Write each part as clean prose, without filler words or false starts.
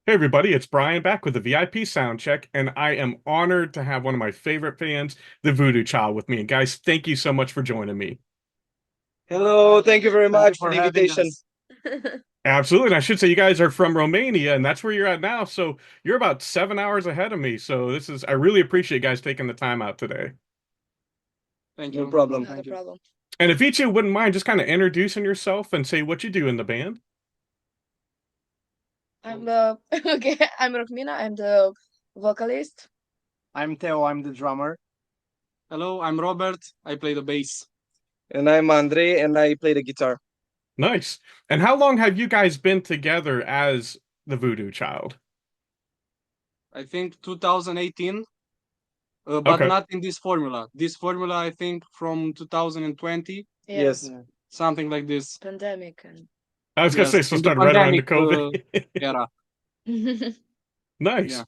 Hey everybody, it's Brian back with the VIP Soundcheck, and I am honored to have one of my favorite bands, the Voodoo Child, with me. And guys, thank you so much for joining me. Hello, thank you very Thank you much for for the having invitation. us. Absolutely, and I should say you guys are from Romania, and that's where you're at now. So you're about 7 hours ahead of me. So I really appreciate you guys taking the time out today. Thank No you. problem. Thank you. problem. And if each of you wouldn't mind just kind of introducing yourself and say what you do in the band. I'm okay. I'm ROCKMINA. I'm the vocalist. I'm Theo, I'm the drummer. Hello, I'm Robert. I play the bass. And I'm Andrei, and I play the guitar. Nice. And how long have you guys been together as the Voodoo Child? I think 2018, but Okay. not in this formula. This formula, I think, from 2020, Yes. something like this. Pandemic and I was gonna Yes, say, so in the started right around the pandemic COVID. era. Nice. Yeah.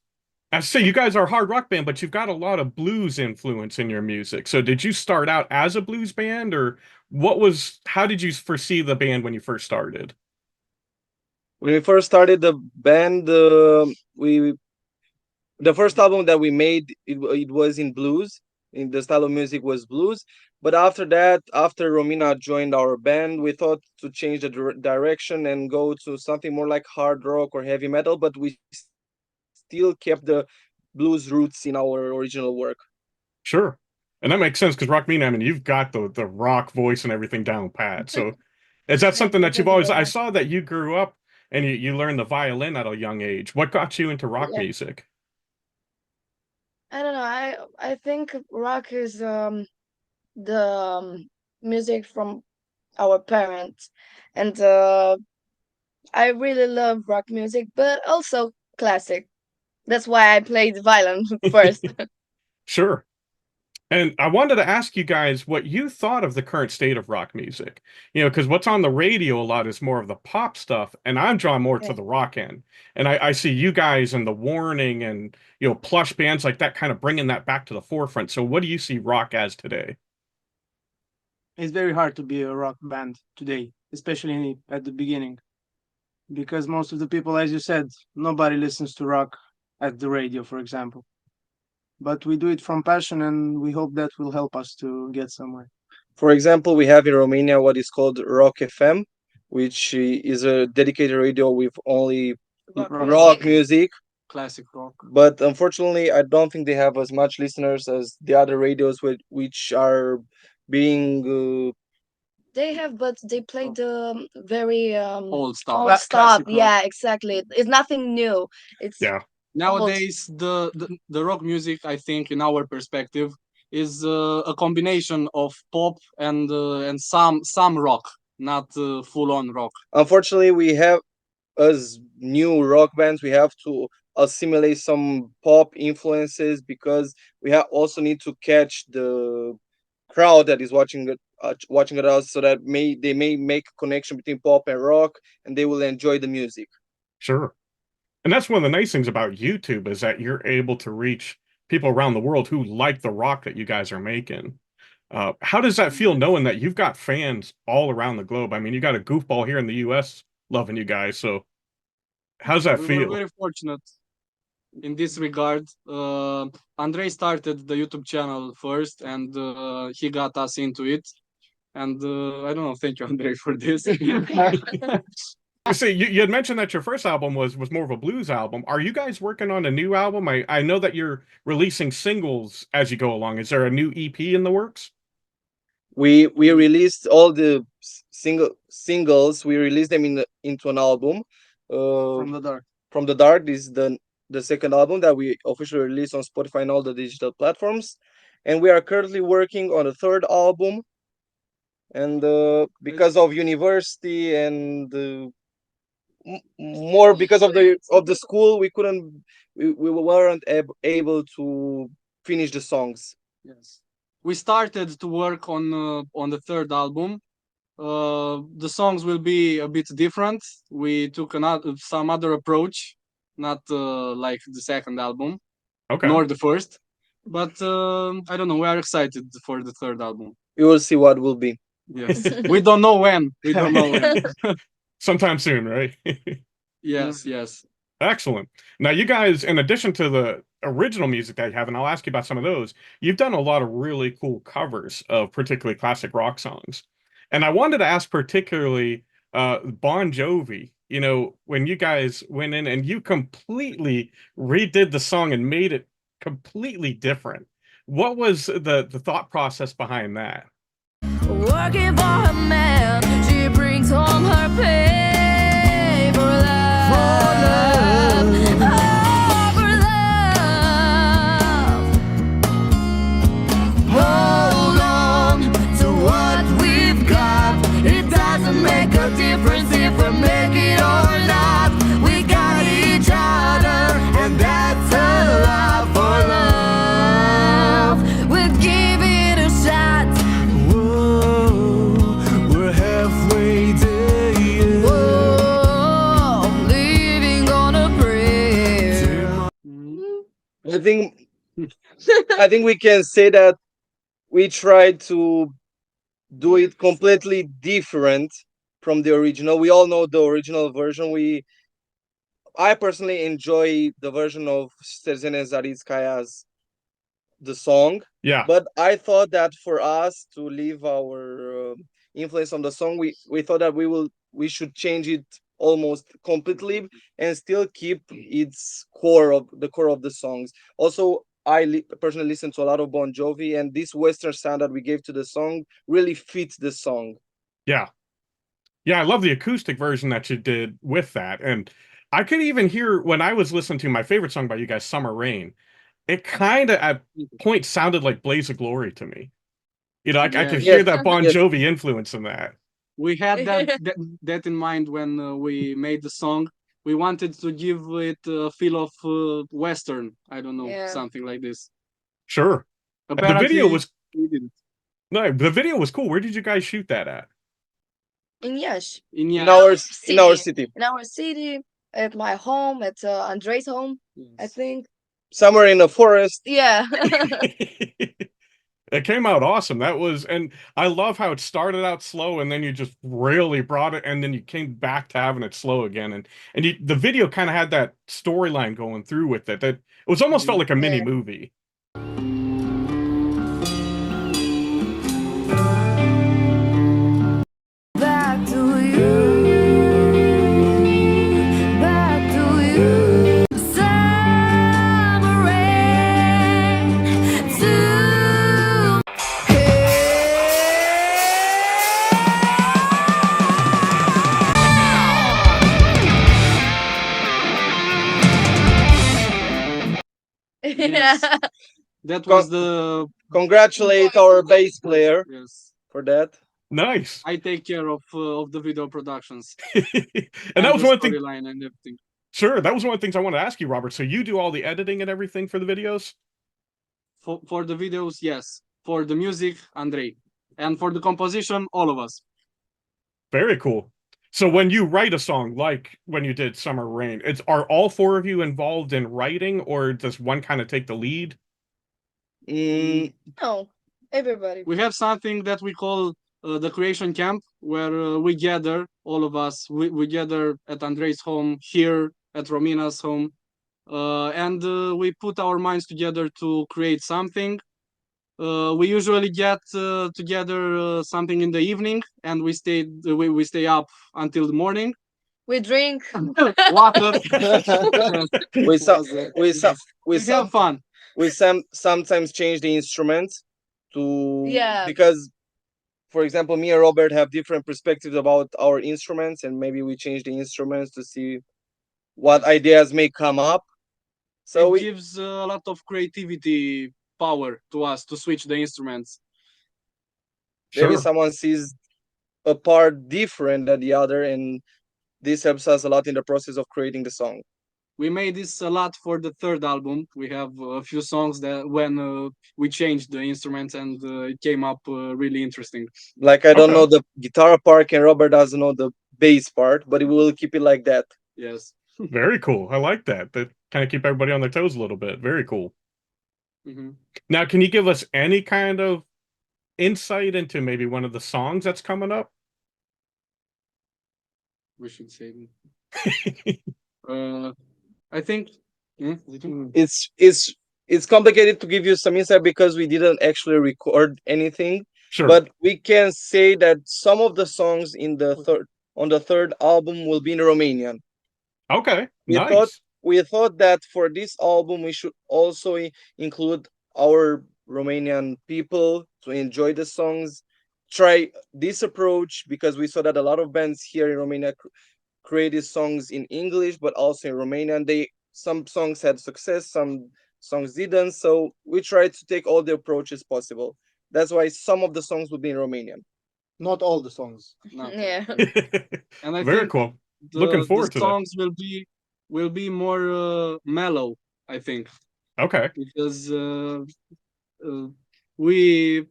I say you guys are a hard rock band, but you've got a lot of blues influence in your music. So did you start out as a blues band, or how did you foresee the band when you first started? When we first started the band, the first album that we made it was in blues. In the style of music was blues. But after that, after Romina joined our band, we thought to change the direction and go to something more like hard rock or heavy metal. But we still kept the blues roots in our original work. Sure. And that makes sense because ROCKMINA, I mean, you've got the rock voice and everything down pat. So is that something that you've Thank you always, very I much. saw that you grew up and you learned the violin at a young age. What got you into rock Yeah. music? I don't know. I think rock is the music from our parents, and I really love rock music, but also classic. That's why I played violin first. Sure. And I wanted to ask you guys what you thought of the current state of rock music. Because what's on the radio a lot is more of the pop stuff, and I'm drawn more to Yeah. the rock end. And I see you guys and the Warning and, plush bands like that kind of bringing that back to the forefront. So what do you see rock as today? It's very hard to be a rock band today, especially at the beginning, because most of the people, as you said, nobody listens to rock at the radio, for example. But we do it from passion, and we hope that will help us to get somewhere. For example, we have in Romania what is called Rock FM, which is a dedicated radio with only rock music. Classic rock. But unfortunately, I don't think they have as much listeners as the other radios which are being They have, but they play the very Old stuff. old stuff. Classic rock. Yeah, exactly. It's nothing new. It's Yeah. Nowadays, the rock music, I think, in our perspective, is a combination of pop and some rock, not full on rock. unfortunately we have, as new rock bands, we have to assimilate some pop influences because we also need to catch the crowd that is watching at us, so that they may make a connection between pop and rock, and they will enjoy the music. Sure. And that's one of the nice things about YouTube is that you're able to reach people around the world who like the rock that you guys are making. How does that feel knowing that you've got fans all around the globe? I mean, you got a goofball here in the US loving you guys. So how's that We were feel? very fortunate in this regard. Andrei started the YouTube channel first, and he got us into it. And I don't know. Thank you, Andrei, for this. See, you had mentioned that your first album was more of a blues album. Are you guys working on a new album? I know that you're releasing singles as you go along. Is there a new EP in the works? We released all the singles. We released them into an album. From the dark. From the Dark. This is the second album that we officially released on Spotify and all the digital platforms, and we are currently working on a third album. And because of university and more because of the school, we weren't able to finish the songs. Yes, we started to work on the third album. The songs will be a bit different. We took some other approach, not like the second album, Okay. nor the first. But I don't know. We are excited for the third album. You will see what will be. Yes, we don't know when. We don't know when. Sometime soon, right? Yes, yes. Excellent. Now, you guys, in addition to the original music that you have, and I'll ask you about some of those, you've done a lot of really cool covers of particularly classic rock songs. And I wanted to ask particularly Bon Jovi, you know, when you guys went in and you completely redid the song and made it completely different. What was the thought process behind that? Working for her man, she brings home her pay for love. Oh, for love. Hold on to what we've got. It doesn't make a difference if we make it or not. We got each other, and that's a love for love. We'll give it a shot. We're halfway there. Whoa, living on a prayer. I think we can say that we tried to do it completely different from the original. We all know the original version. I personally enjoy the version of Sterzene Zaritskaya's the song, Yeah. but I thought that for us to leave our influence on the song, we thought that we should change it almost completely and still keep its core of the songs. Also, personally listen to a lot of Bon Jovi, and this Western sound that we gave to the song really fits the song. Yeah. Yeah, I love the acoustic version that you did with that. And I could even hear when I was listening to my favorite song by you guys, Summer Rain, it kind of at points sounded like Blaze of Glory to me. You know, I could hear that Bon Yes. Jovi influence in that. We had that in mind when we made the song. We wanted to give it a feel of Western. I don't know, Yeah. something like this. Sure. And the Apparently, video was we didn't. no, the video was cool. Where did you guys shoot that at? In Yash, In In Iasi. our city, in our city, at my home, at Andrei's home, I Yes. think. somewhere in a forest. Yeah. It came out awesome. That was, and I love how it started out slow and then you just really brought it, and then you came back to having it slow again. And the video kind of had that storyline going through with it. That it was almost felt like a mini Yeah. movie. Back to you. Back to you. Summer rain to Yes. Yeah. That was the Congratulate our bass player yes. for that. Nice. I take care of the video productions And that was the one thing. storyline and everything. Sure, that was one of the things I wanted to ask you, Robert. So you do all the editing and everything for the videos? For the videos, yes. For the music, Andrei, and for the composition, all of us. Very cool. So when you write a song, like when you did Summer Rain, are all four of you involved in writing, or does one kind of take the lead? No, everybody. We have something that we call the creation camp, where we gather, all of us. We gather at Andrei's home, here at Romina's home, and we put our minds together to create something. We usually get together something in the evening, and we stay up until the morning. We drink. Water. we some we some we We some have fun. we sometimes change the instruments to Yeah. because, for example, me and Robert have different perspectives about our instruments, and maybe we change the instruments to see what ideas may come up. So It we gives a lot of creativity power to us to switch the instruments. maybe Sure. someone sees a part different than the other, and this helps us a lot in the process of creating the song. We made this a lot for the third album. We have a few songs that when we changed the instruments, and it came up really interesting. Like, I don't Okay. know the guitar part, and Robert doesn't know the bass part, but we will keep it like that. Yes. Very cool. I like that. That kind of keep everybody on their toes a little bit. Very cool. Hmm. Now, can you give us any kind of insight into maybe one of the songs that's coming up? We should say. Uh, I think. It's complicated to give you some insight because we didn't actually record anything, Sure. but we can say that some of the songs in the third album will be in Romanian. Okay. We Nice. thought that for this album we should also include our Romanian people to enjoy the songs. Try this approach because we saw that a lot of bands here in Romania created songs in English but also in Romanian. Some songs had success, some songs didn't. So we tried to take all the approaches possible. That's why some of the songs will be in Romanian. Not all the songs. No. Yeah. And I Very think cool. Looking forward the to that. songs will be more mellow, I think, Okay. because we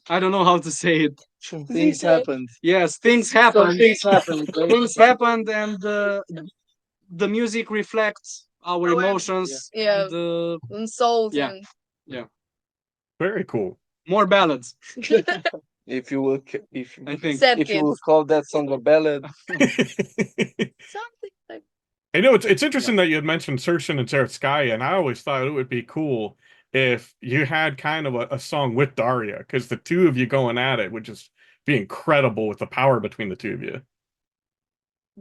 I don't know how to say it. Things happened. Yes, things happened. Things happened. Things happened, and the music reflects our Our- emotions. Yeah. The And souls Yeah. and Very cool. more ballads, If you will, I think. sad if you will kids. call that song a ballad, Something like I know it's interesting that you had mentioned Sershin and Serskaya, and I always thought it would be cool if you had kind of a song with Daria, because the two of you going at it would just be incredible with the power between the two of you.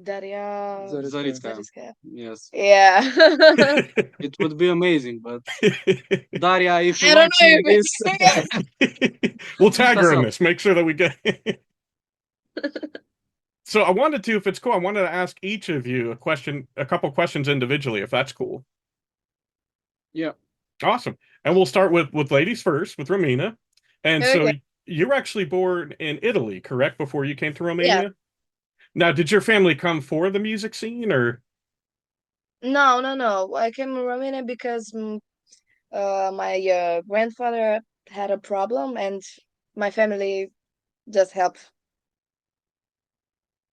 Daria. Zoritska. Zoriska. Yes, Yeah. it would be amazing. But Daria, if I you're don't know watching this, We'll tag her in Awesome. this. Make sure that we get. So I wanted to, if it's cool, I wanted to ask each of you a couple questions individually, if that's cool. Yeah. Awesome. And we'll start with ladies first, with Romina. And so Okay. you were actually born in Italy, correct? Before you came to Romania? Now, did your family come for the music scene, or? No. I came to Romania because my grandfather had a problem and my family just helped.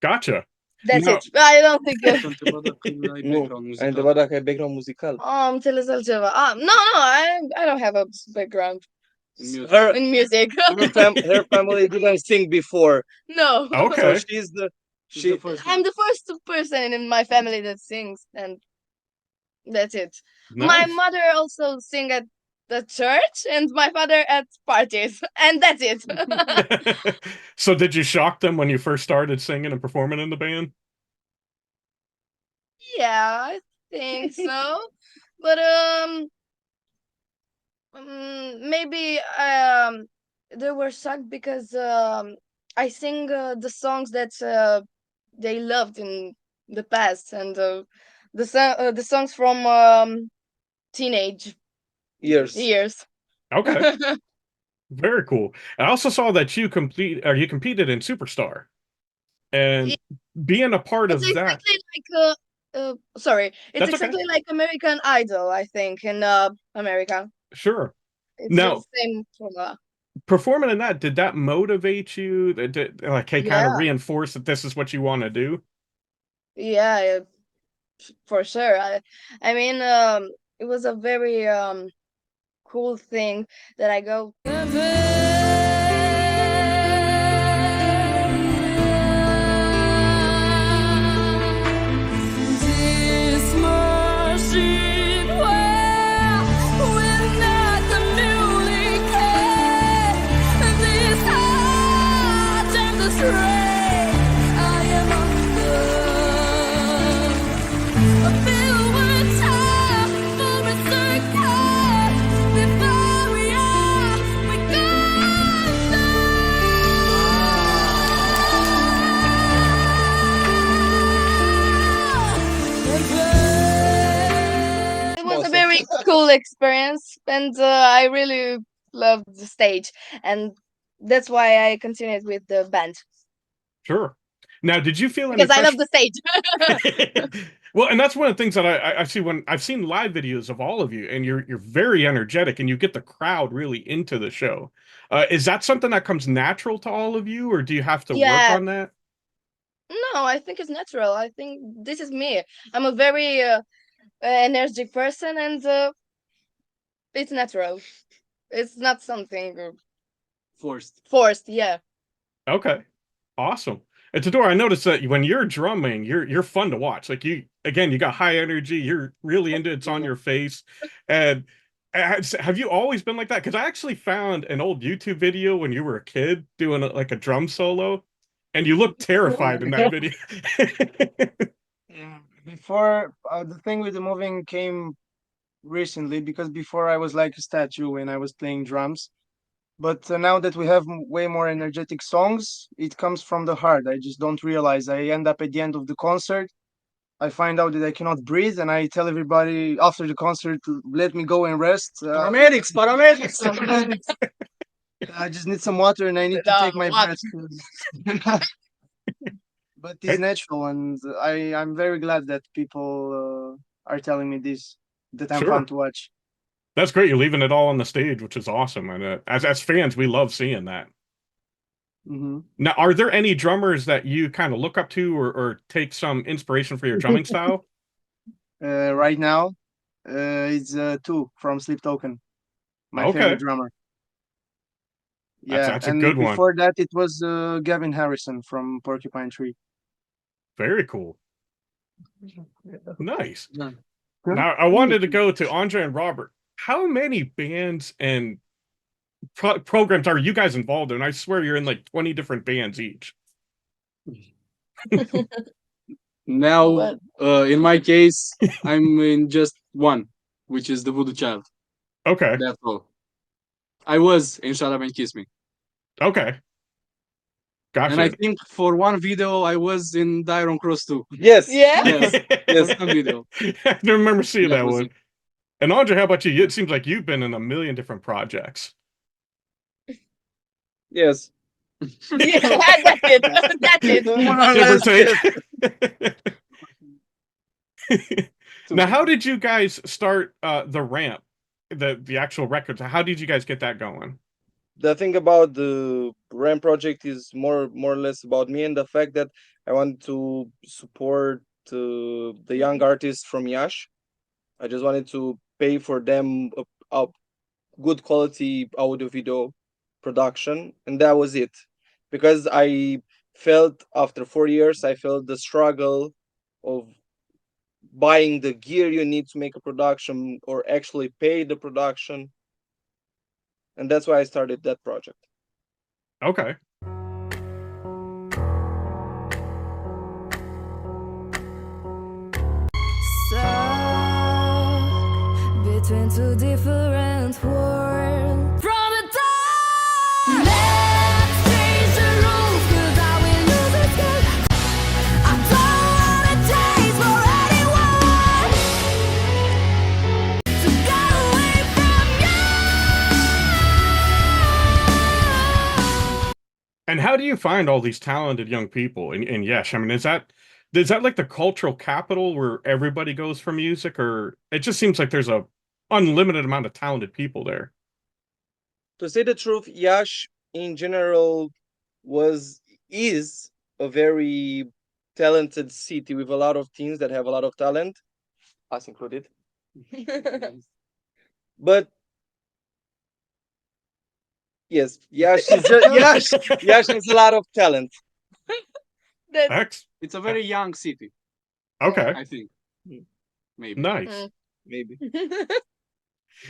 Gotcha. That's No. it. I don't think. Să întreba dacă ai nu. background Ai muzical. întrebat dacă ai background muzical. Am înțeles altceva. No, I don't have a background Music. Her, in music. her family didn't sing before, No. so Okay. she's the She's she. the first I'm one. the first person in my family that sings, and that's it. My Nice. mother also sing at the church, and my father at parties, and that's it. So did you shock them when you first started singing and performing in the band? Yeah, I think so. But maybe they were shocked because I sing the songs that they loved in the past, and the songs from teenage Years. years. Okay. Very cool. I also saw that you competed in Superstar. And being a part of It's that. exactly like sorry, it's That's okay. exactly like American Idol, I think, in America. Sure. It's Now- the same formula. Performing in that, did that motivate you? Did, like, hey, kind of Yeah. reinforce that this is what you want to do? Yeah, for sure. I mean, it was a very cool thing that I go. This machine where we're not the newly came. This heart and this rain, I am undone. Filled with time for a second. Before we are, we're It was a very cool experience, and I really loved the stage, and that's why I continued with the band Sure. Now, did you feel any because I love the stage. Well, and that's one of the things that I see when I've seen live videos of all of you, and you're very energetic, and you get the crowd really into the show. Is that something that comes natural to all of you, or do you have to work Yeah. on that? No, I think it's natural. I think this is me. I'm a very energetic person, and it's natural. It's not something Forced. forced. Yeah. Okay. Awesome. And Tador, I noticed that when you're drumming, you're fun to watch. Like you got high energy. You're really into it's on your face. And have you always been like that? Because I actually found an old YouTube video when you were a kid doing like a drum solo, and you look terrified in that video. Yeah. Before the thing with the moving came recently, because before I was like a statue when I was playing drums. But now that we have way more energetic songs, it comes from the heart. I just don't realize. I end up at the end of the concert. I find out that I cannot breathe, and I tell everybody after the concert to let me go and rest. Paramedics, paramedics. I just need some water, and I need to take my breath. But it's natural, and I'm very glad that people are telling me this, that I'm Sure. fun to watch. That's great. You're leaving it all on the stage, which is awesome. And as fans, we love seeing that. Hmm. Now, are there any drummers that you kind of look up to or take some inspiration for your drumming style? Right now, it's two from Sleep Token, my Okay. favorite drummer. Yeah, That's a and good one. before that, it was Gavin Harrison from Porcupine Tree. Very cool. Nice. Yeah. Now, I wanted to go to Andre and Robert. How many bands and programs are you guys involved in? I swear you're in like 20 different bands each. Now, Well- in my case, I'm in just one, which is the Voodoo Child. Okay. That's all. I was in Shut Up and Kiss Me. Okay. Gotcha. And I think for one video, I was in Die on Cross too. Yes. Yeah. Yes, Yes. for one video. I don't remember seeing That that was one. it. And Andre, how about you? It seems like you've been in a million different projects. Yes. Yeah, that's it. That's it. Give or take. Now, how did you guys start the ramp, the actual records? How did you guys get that going? The thing about the RAM project is more or less about me and the fact that I want to support the young artists from Yash. I just wanted to pay for them a good quality audio video production, and that was it. Because I felt after 4 years, I felt the struggle of buying the gear you need to make a production or actually pay the production. And that's why I started that project. Okay. Stuck between two different worlds. From the top, let's change the rules, 'cause I will lose this game. I don't wanna taste for anyone to get away from you. And how do you find all these talented young people in Yesh? I mean, is that like the cultural capital where everybody goes for music, or it just seems like there's a unlimited amount of talented people there? To say the truth, Yash in general is a very talented city with a lot of teams that have a lot of talent, us included. But yes, Yash is Yash has a lot of talent. That's X. It's a very young city, Okay. I think. Maybe. Nice. Maybe.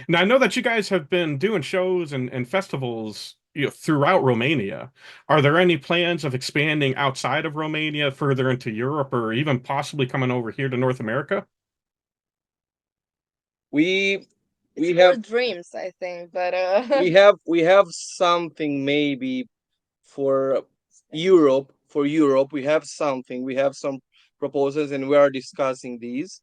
Now I know that you guys have been doing shows and festivals, throughout Romania. Are there any plans of expanding outside of Romania, further into Europe, or even possibly coming over here to North America? We it's have more dreams, I think, but we have something maybe for Europe. For Europe, we have something. We have some proposals, and we are discussing these.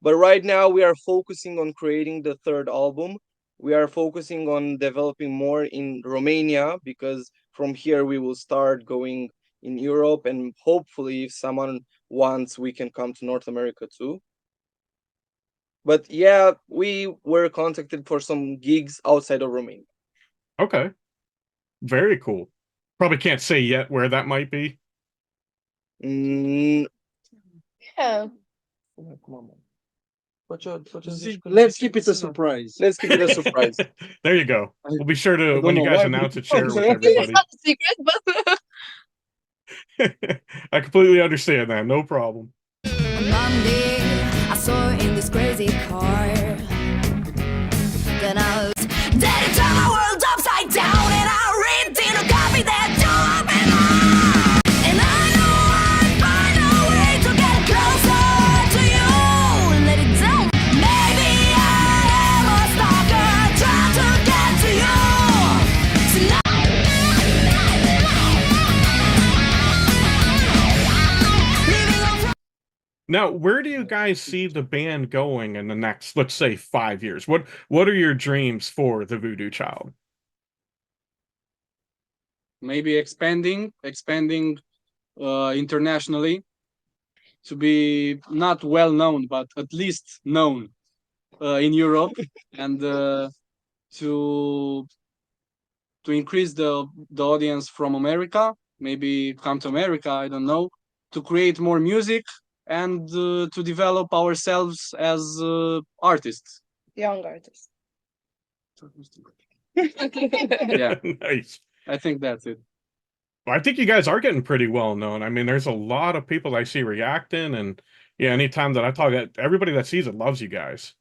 But right now, we are focusing on creating the third album. We are focusing on developing more in Romania, because from here we will start going in Europe, and hopefully, if someone wants, we can come to North America too. But yeah, we were contacted for some gigs outside of Romania. Okay. Very cool. Probably can't say yet where that might be. Mm, yeah. Let's keep it a surprise. let's keep it a surprise. There you go. We'll be sure to, don't when you know guys why, announce but- it, share it with It's everybody. not a secret, but I completely understand that. No problem. On Monday, I saw her in this crazy car. Then I was Daddy turned my world upside down, and I read in a copy that don't open up. And I know I'd find a way to get closer to you. Let it down. Maybe I am a stalker trying to get to you. So now living on. Now, where do you guys see the band going in the next, let's say, 5 years? What are your dreams for the Voodoo Child? Maybe expanding internationally, to be not well known, but at least known in Europe, and to increase the audience from America. Maybe come to America, I don't know, to create more music and to develop ourselves as artists. Young artist. Yeah, Nice. I think that's it. Well, I think you guys are getting pretty well known. I mean, there's a lot of people I see reacting, and yeah, anytime that I talk, everybody that sees it loves you guys.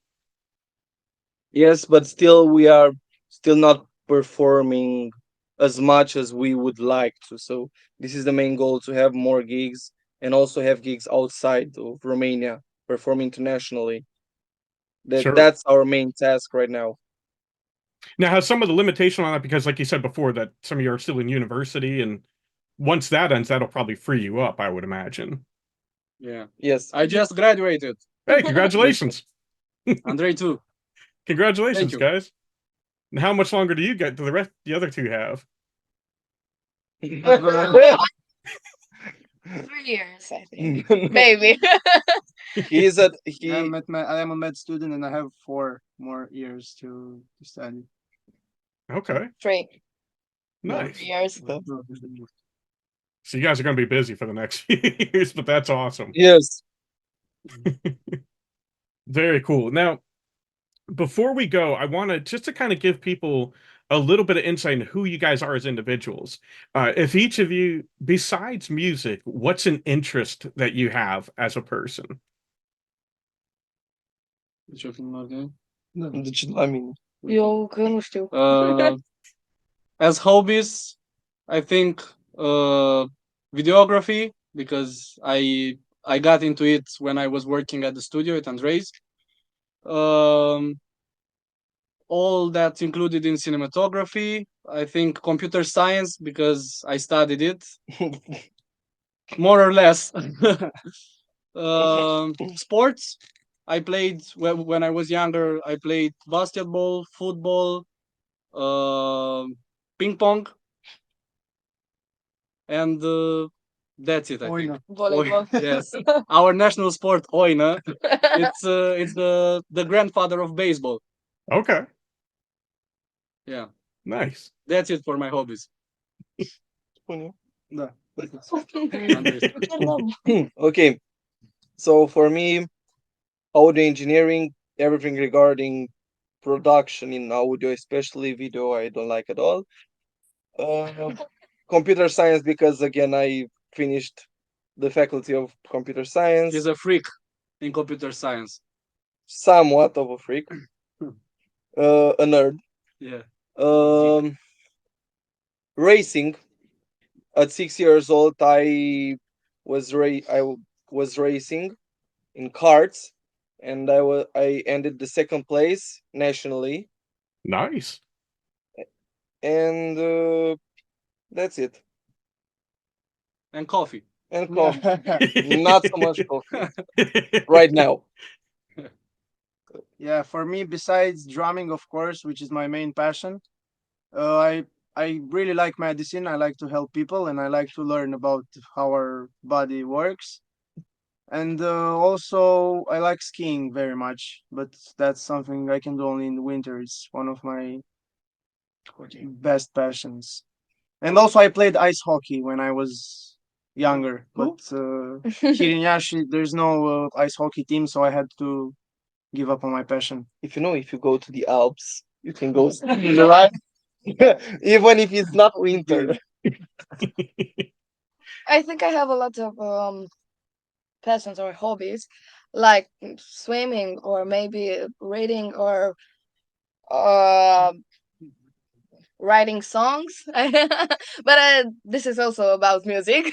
Yes, but still we are still not performing as much as we would like to. So this is the main goal, to have more gigs and also have gigs outside of Romania, perform internationally. Sure. That's our main task right now. Now, has some of the limitation on that, because like you said before, that some of you are still in university, and once that ends, that'll probably free you up, I would imagine. Yeah, Yes. I just graduated. Hey, congratulations. Andrei too. Congratulations, you. guys. And how much longer do you get? Do the other two have? 3 years, I think. Maybe. I am a med student and I have 4 more years to study. Okay, 3 nice. years. So you guys are going to be busy for the next few years, but that's awesome. Yes. Very cool. Now, before we go, I want to just to kind of give people a little bit of insight into who you guys are as individuals. If each of you, besides music, what's an interest that you have as a person? I mean, Eu că nu știu. As hobbies, I think videography, because I got into it when I was working at the studio at Andrei's. All that's included in cinematography. I think computer science, because I studied it more or less. Sports, I played when I was younger. I played basketball, football, ping pong, and that's it. I think. Volleyball. Yes, our national sport, oina. It's the grandfather of baseball. Okay, Yeah, nice. that's it for my hobbies. Da. Okay. So for me, audio engineering, everything regarding production in audio, especially video, I don't like at all. Computer science, because again, I finished the faculty of computer science. He's a freak in computer science. Somewhat of a freak. A nerd. Yeah. Racing. At 6 years old, I was racing in karts, and I ended the second place nationally, Nice. and that's it. And coffee. And coffee, not so much coffee right now. Yeah, for me, besides drumming, of course, which is my main passion, I really like medicine. I like to help people, and I like to learn about how our body works. And also, I like skiing very much, but that's something I can do only in the winter. It's one of my best passions. And also, I played ice hockey when I was younger, but here in Iasi, there's no ice hockey team, so I had to give up on my passion. If you go to the Alps, you can go skiing, right? Even if it's not winter. I think I have a lot of passions or hobbies, like swimming or maybe reading or uh, writing songs. But this is also about music,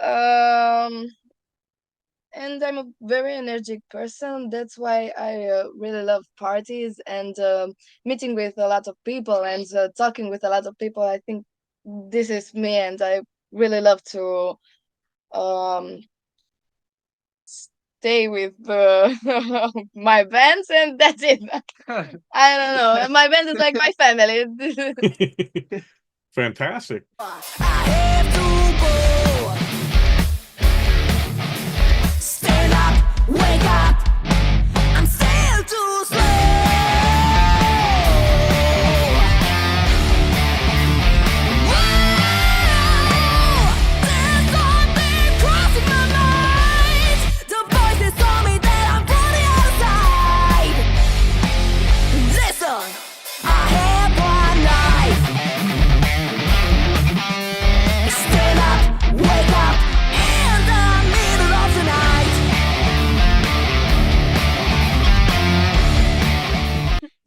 um, and I'm a very energetic person. That's why I really love parties and meeting with a lot of people and talking with a lot of people. I think this is me, and I really love to um stay with my bands, and that's it. I don't know. My band is like my family. Fantastic. I have to go. Stand up, wake up. I'm still too slow. Whoa, there's something crossing my mind. The voices told me that I'm from the outside. Listen, I have one life. Stand up, wake up in the middle of the night.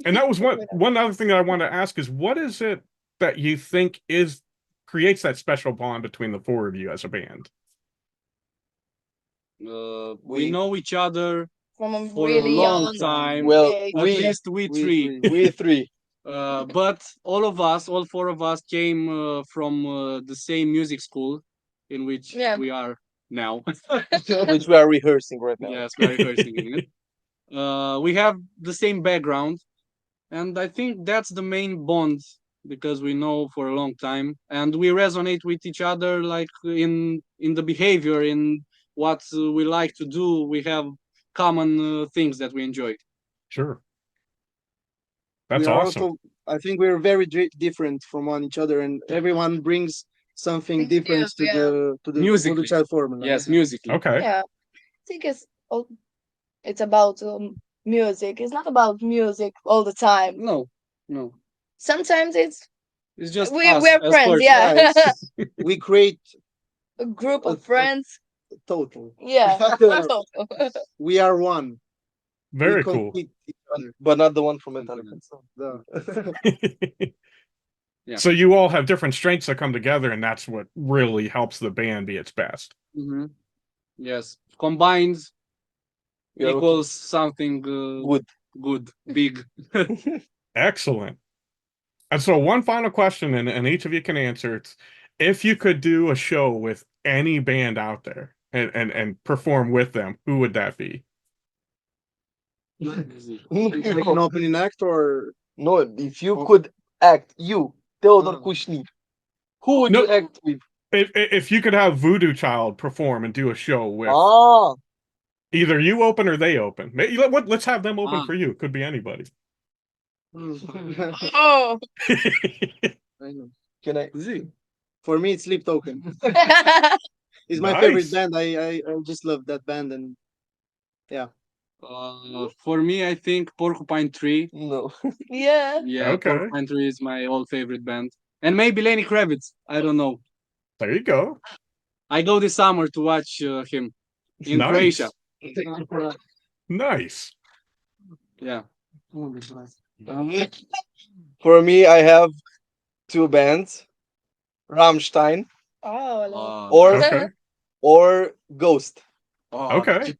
And that was one other thing that I wanted to ask is, what is it that you think creates that special bond between the four of you as a band? We know each other From a for really a long young time. Well, age. At least we three. we three. But all four of us came from the same music school in which Yeah. we are now. Which we are rehearsing right now. Yes, we are rehearsing in it. We have the same background, and I think that's the main bond because we know for a long time, and we resonate with each other like in the behavior, in what we like to do. We have common things that we enjoy. Sure. That's We are awesome. also, I think we're very different from one each other, and everyone brings something Thank different you, to the Musically. Voodoo Child formula. Yes, musically. Okay. Yeah, I think it's about music. It's not about music all the time. No. Sometimes it's It's just we're as friends. person. Yeah, it's- we create a group a- of friends. total. Yeah, Total. We are one. Very we cool. complete each other. But not the one from Metallica. The- Yeah. So you all have different strengths that come together, and that's what really helps the band be its best. Mhm. Yes, combined We are equals something good. big. Excellent. And so one final question, and each of you can answer. It's, if you could do a show with any band out there and perform with them, who would that be? like an opening act, or No, if you could act, you, Theodor Cusnir, who would No. you act with? If you could have Voodoo Child perform and do a show with Ah, either you open or they open. Let's have them open Ah. for you. Could be anybody. Oh, I know. can I? For me, it's Sleep Token. It's my Nice. favorite band. I just love that band, and For me, I think Porcupine Tree. No. yeah. Yeah, Okay. Porcupine Tree is my old favorite band, and maybe Lenny Kravitz. I don't know. There you go. I go this summer to watch him in Nice. Croatia. Nice. Yeah. For me, I have two bands, Rammstein Oh, I love or Okay. or Ghost. Okay.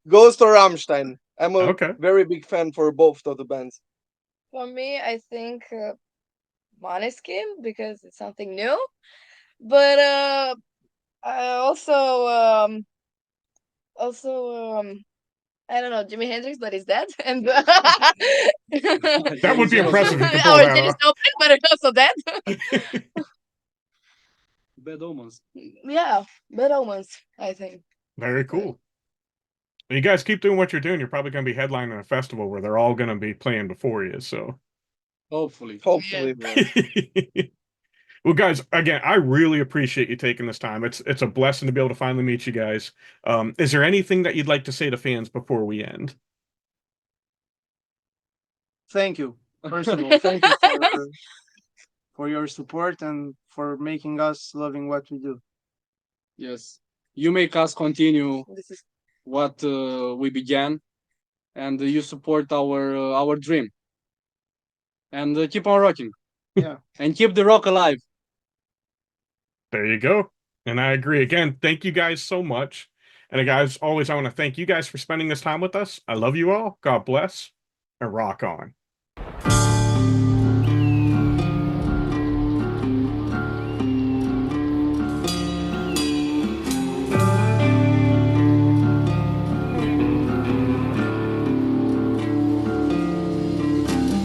Ghost or Rammstein. I'm a Okay. very big fan for both of the bands. For me, I think Måneskin because it's something new. But I also I don't know, Jimi Hendrix, but he's dead. And That would be impressive if you could pull our that Jenny's off. open, but it's also dead. Bad Omens. Yeah, Bad Omens, I think. Very cool. You guys keep doing what you're doing. You're probably going to be headlining a festival where they're all going to be playing before you. So, Hopefully. Hopefully. well, guys, again, I really appreciate you taking this time. It's a blessing to be able to finally meet you guys. Is there anything that you'd like to say to fans before we end? thank you. First of all, thank you for your support and for making us loving what we do. Yes, you make us continue This is what we began, and you support our dream. And keep on rocking. Yeah. And keep the rock alive. There you go. And I agree. Again, thank you guys so much. And guys, always, I want to thank you guys for spending this time with us. I love you all. God bless, and rock on.